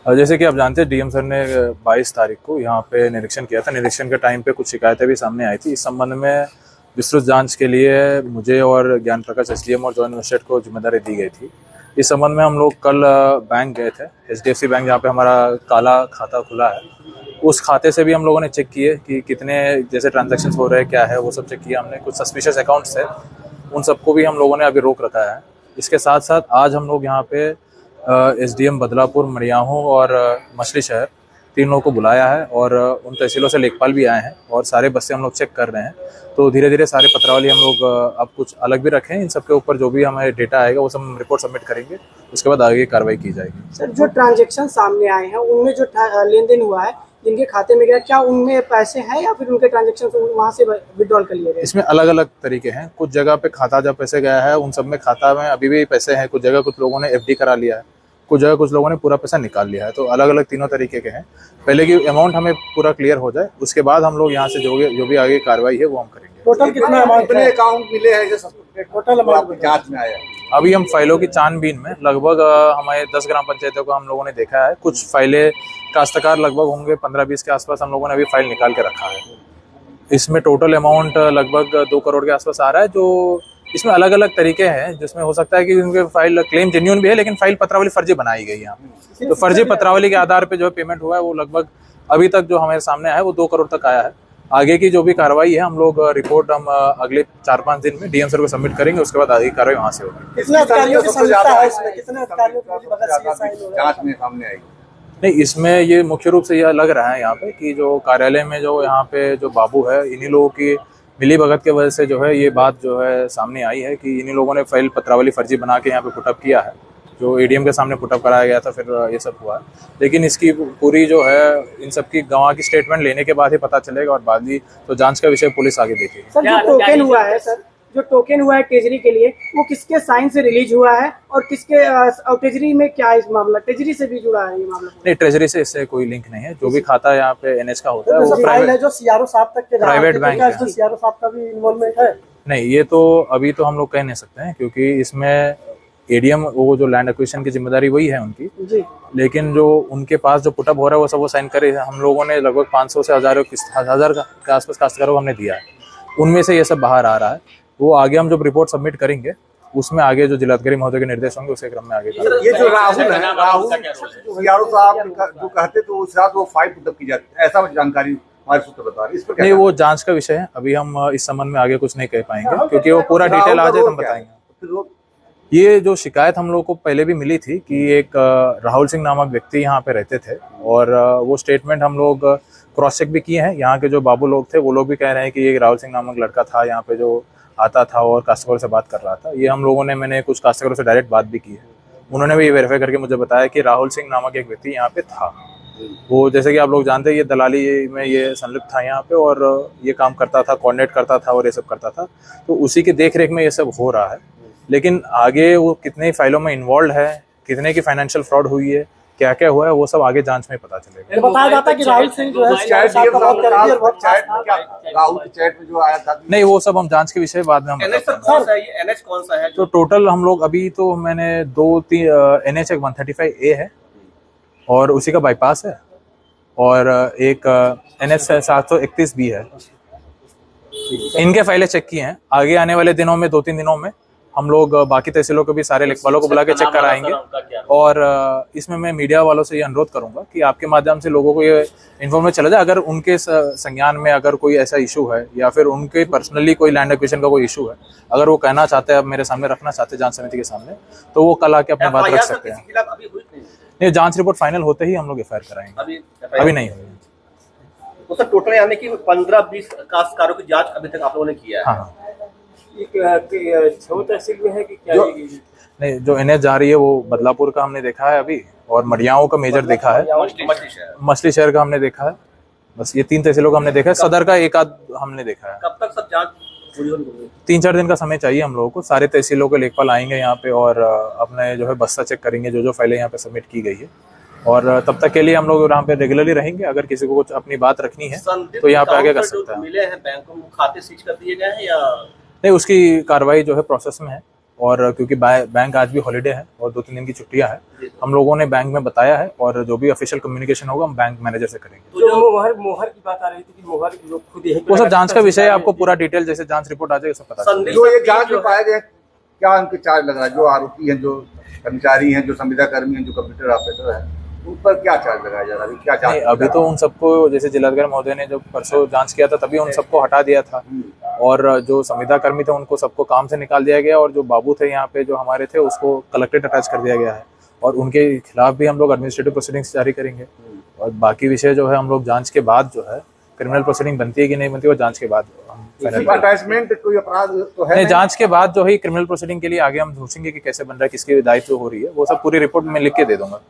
जैसे कि आप जानते हैं डीएम सर ने 22 तारीख को यहाँ पे निरीक्षण किया था। निरीक्षण के टाइम पे कुछ शिकायतें भी सामने आई थी। इस संबंध में विस्तृत जांच के लिए मुझे और ज्ञान प्रकाश एसडीएम और जॉइंट मजिस्ट्रेट को जिम्मेदारी दी गई थी। इस संबंध में हम लोग कल बैंक गए थे, एचडीएफसी बैंक, जहाँ पे हमारा काला खाता खुला है। उस खाते से भी हम लोगों ने चेक किए कि कितने जैसे ट्रांजैक्शंस हो रहे हैं, क्या है, वो सब चेक किया हमने। कुछ सस्पिशियस अकाउंट्स थे, उन सबको भी हम लोगों ने अभी रोक रखा है। इसके साथ साथ आज हम लोग यहाँ पे एसडीएम बदलापुर, मरियाहूं और मछली शहर, तीन लोगों को बुलाया है और उन तहसीलों से लेखपाल भी आए हैं और सारे बस्ते हम लोग चेक कर रहे हैं। तो धीरे धीरे सारे पत्रावली हम लोग अब कुछ अलग भी रखें। इन सब के ऊपर जो भी हमारे डेटा आएगा वो सब हम रिपोर्ट सबमिट करेंगे, उसके बाद आगे कार्रवाई की जाएगी। सर, जो ट्रांजैक्शन सामने आए हैं उनमें जो लेन देन हुआ है, जिनके खाते में गया, क्या उनमें पैसे हैं या फिर उनके ट्रांजैक्शन वहां से विड्रॉल कर लिए गए? इसमें अलग अलग तरीके हैं। कुछ जगह पे खाता जब पैसे गया है उन सब में खाता में अभी भी पैसे हैं। कुछ जगह कुछ लोगों ने एफडी करा लिया है, कुछ जगह कुछ लोगों ने पूरा पैसा निकाल लिया है। तो अलग अलग तीनों तरीके के हैं। पहले की अमाउंट हमें पूरा क्लियर हो जाए, उसके बाद हम लोग यहाँ से जो भी आगे कार्रवाई है वो हम करेंगे। टोटल कितना अमाउंट अकाउंट मिले हैं टोटल अमाउंट जांच में आया? अभी हम फाइलों की छानबीन में लगभग हमारे 10 ग्राम पंचायतों को हम लोगों ने देखा है। कुछ फाइलें काश्तकार लगभग होंगे 15-20 के आसपास, हम लोगों ने अभी फाइल निकाल के रखा है। इसमें टोटल अमाउंट लगभग 2 करोड़ के आसपास आ रहा है। जो इसमें अलग अलग तरीके हैं, जिसमें हो सकता है कि उनके फाइल क्लेम जेन्युइन भी है, लेकिन फाइल पत्रावली फर्जी बनाई गई है। तो फर्जी पत्रावली के आधार पे जो पेमेंट हुआ है वो लगभग अभी तक जो हमारे सामने आया है वो 2 करोड़ तक आया है। आगे की जो भी कार्रवाई है हम लोग रिपोर्ट हम अगले 4-5 दिन में डीएम सर को सबमिट करेंगे, उसके बाद आगे की कार्रवाई वहाँ से होगी। कितने अधिकारियों की संलिप्तता है इसमें? कितने अधिकारियों की जांच में सामने आएगी? नहीं, इसमें ये मुख्य रूप से यह लग रहा है यहाँ पे कि जो कार्यालय में जो यहाँ पे जो बाबू है, इन्हीं लोगों की मिली भगत के वजह से जो है ये बात जो है सामने आई है कि इन्हीं लोगों ने फाइल पत्रावली फर्जी बना के यहाँ पे पुटअप किया है। जो एडीएम के सामने पुटअप कराया गया था, फिर ये सब हुआ। लेकिन इसकी पूरी जो है इन सब की गवाह की स्टेटमेंट लेने के बाद ही पता चलेगा और बाद ही तो जांच का विषय पुलिस आगे देखेगी। सर, जो टोकन हुआ है जो टोकन हुआ है ट्रेजरी के लिए, वो किसके साइन से रिलीज हुआ है और किसके ट्रेजरी में क्या इस मामला ट्रेजरी से भी जुड़ा है ये मामला? नहीं, ट्रेजरी से इससे कोई लिंक नहीं है। जो भी खाता यहाँ पे एनएच का होता है वो प्राइवेट है, जो सीआरओ साहब तक के प्राइवेट बैंक है। सीआरओ साहब का भी इन्वॉल्वमेंट है? नहीं, ये तो अभी तो हम लोग कह नहीं सकते हैं, क्योंकि इसमें एडीएम वो जो लैंड एक्विजिशन की जिम्मेदारी वही है उनकी जी। लेकिन जो उनके पास जो पुटअप हो रहा है वो सब वो साइन करे। हम लोगों ने लगभग 500 से 1000 के आसपास काश्तकारों को हमने दिया है, उनमें से ये सब बाहर आ रहा है। वो आगे हम जब रिपोर्ट सबमिट करेंगे उसमें आगे जो जिलाधिकारी महोदय के निर्देश होंगे उसके क्रम में आगे ये जो राहुल है, राहुल सीआरओ साहब जो कहते तो उस रात वो फाइल पुटअप की जाती है, ऐसा जानकारी हमारे सूत्र बता रहे। इस पर नहीं, वो जांच का विषय है। अभी हम इस संबंध में आगे कुछ नहीं कह पाएंगे, क्योंकि वो पूरा डिटेल आ जाए तो हम बताएंगे। ये जो शिकायत हम लोग को पहले भी मिली थी कि एक राहुल सिंह नामक व्यक्ति यहाँ पे रहते थे और वो स्टेटमेंट हम लोग क्रॉस चेक भी किए हैं। यहाँ के जो बाबू लोग थे वो लोग भी कह रहे हैं कि ये राहुल सिंह नामक लड़का था यहाँ पे जो आता था और काश्तकारों से बात कर रहा था। ये हम लोगों ने मैंने कुछ काश्तकारों से डायरेक्ट बात भी की है। उन्होंने भी ये वेरीफाई करके मुझे बताया कि राहुल सिंह नामक एक व्यक्ति यहाँ पे था। वो जैसे कि आप लोग जानते हैं ये दलाली में ये संलिप्त था यहाँ पे और ये काम करता था, कोऑर्डिनेट करता था और ये सब करता था। तो उसी की देख रेख में ये सब हो रहा है। लेकिन आगे वो कितने फाइलों में इन्वॉल्व है, कितने की फाइनेंशियल फ्रॉड हुई है, क्या क्या हुआ है, वो सब आगे जांच में पता चलेगा। बताया जाता है कि राहुल सिंह जो है राहुल के चैट में जो आया था, नहीं, वो सब हम जांच के विषय बाद में हम एनएच कौन सा है? तो टोटल हम लोग अभी तो मैंने 2-3 NH 135A है और उसी का बाईपास है और एक NH 731B है। इनके फाइलें चेक की हैं। आगे आने वाले दिनों में 2-3 दिनों में हम लोग बाकी तहसीलों को भी सारे लेखपालों को बुला के चेक कराएंगे। और इसमें मैं मीडिया वालों से ये अनुरोध करूंगा कि आपके माध्यम से लोगों को ये इन्फॉर्मेशन चला जाए, अगर उनके संज्ञान में अगर कोई ऐसा इशू है या फिर उनके पर्सनली कोई लैंड एक्विजिशन का कोई इशू है, अगर वो कहना चाहते हैं, मेरे सामने रखना चाहते हैं जांच समिति के सामने, तो वो कल आके अपनी बात रख सकते हैं। नहीं, जांच रिपोर्ट फाइनल होते ही हम लोग एफआईआर कराएंगे, अभी नहीं हुई। तो सर टोटल यानी कि 15-20 काश्तकारों की जांच अभी तक आप लोगों ने किया है? हाँ, तहसील में है कि क्या? नहीं, जो NH जा रही है वो बदलापुर का हमने देखा है अभी, और मडियाओं का मेजर देखा है, मछली शहर का हमने देखा है। बस ये 3 तहसीलों का हमने देखा है। सदर का एक आध हमने देखा है। कब तक सब जांच? 3-4 दिन का समय चाहिए हम लोगों को। सारे तहसीलों के लेखपाल आएंगे यहाँ पे और अपने जो है बस्ता चेक करेंगे जो फाइलें यहाँ पे सबमिट की गई है। और तब तक के लिए हम लोग यहाँ पे रेगुलरली रहेंगे। अगर किसी को कुछ अपनी बात रखनी है तो यहाँ पे आगे कर सकते हैं। मिले हैं बैंकों में, खाते सीज कर दिए गए हैं या नहीं? उसकी कार्रवाई जो है प्रोसेस में है और क्योंकि बैंक आज भी हॉलीडे है और 2-3 दिन की छुट्टियां है, हम लोगों ने बैंक में बताया है और जो भी ऑफिशियल कम्युनिकेशन होगा हम बैंक मैनेजर से करेंगे। जो मोहर की बात आ रही थी कि मोहर लोग खुद यही वो सब जांच का विषय है, आपको पूरा डिटेल जैसे जांच रिपोर्ट आ जाएगी सब पता चलेगा। जो ये जांच में पाए गए क्या उनके चार्ज लग रहा है, जो आरोपी हैं, जो कर्मचारी हैं, जो संविदा कर्मी हैं, जो कंप्यूटर ऑपरेटर है, उन पर क्या चार्ज लगाया जा रहा है? क्या नहीं, अभी तो उन सबको जैसे जिलाधिकारी महोदय ने जब परसों जांच किया था तभी उन सबको हटा दिया था और जो संविदा कर्मी थे उनको सबको काम से निकाल दिया गया और जो बाबू थे यहाँ पे जो हमारे थे उसको कलेक्ट्रेट अटैच कर दिया गया है और उनके खिलाफ भी हम लोग एडमिनिस्ट्रेटिव प्रोसीडिंग्स जारी करेंगे और बाकी विषय जो है हम लोग जांच के बाद जो है क्रिमिनल प्रोसीडिंग बनती है कि नहीं बनती है वो जांच के बाद हम अटैचमेंट कोई अपराध तो है नहीं, जांच के बाद जो है क्रिमिनल प्रोसीडिंग के लिए आगे हम सोचेंगे कि कैसे बन रहा है, किसकी दायित्व हो रही है, वो सब पूरी रिपोर्ट में लिख के दे दूंगा।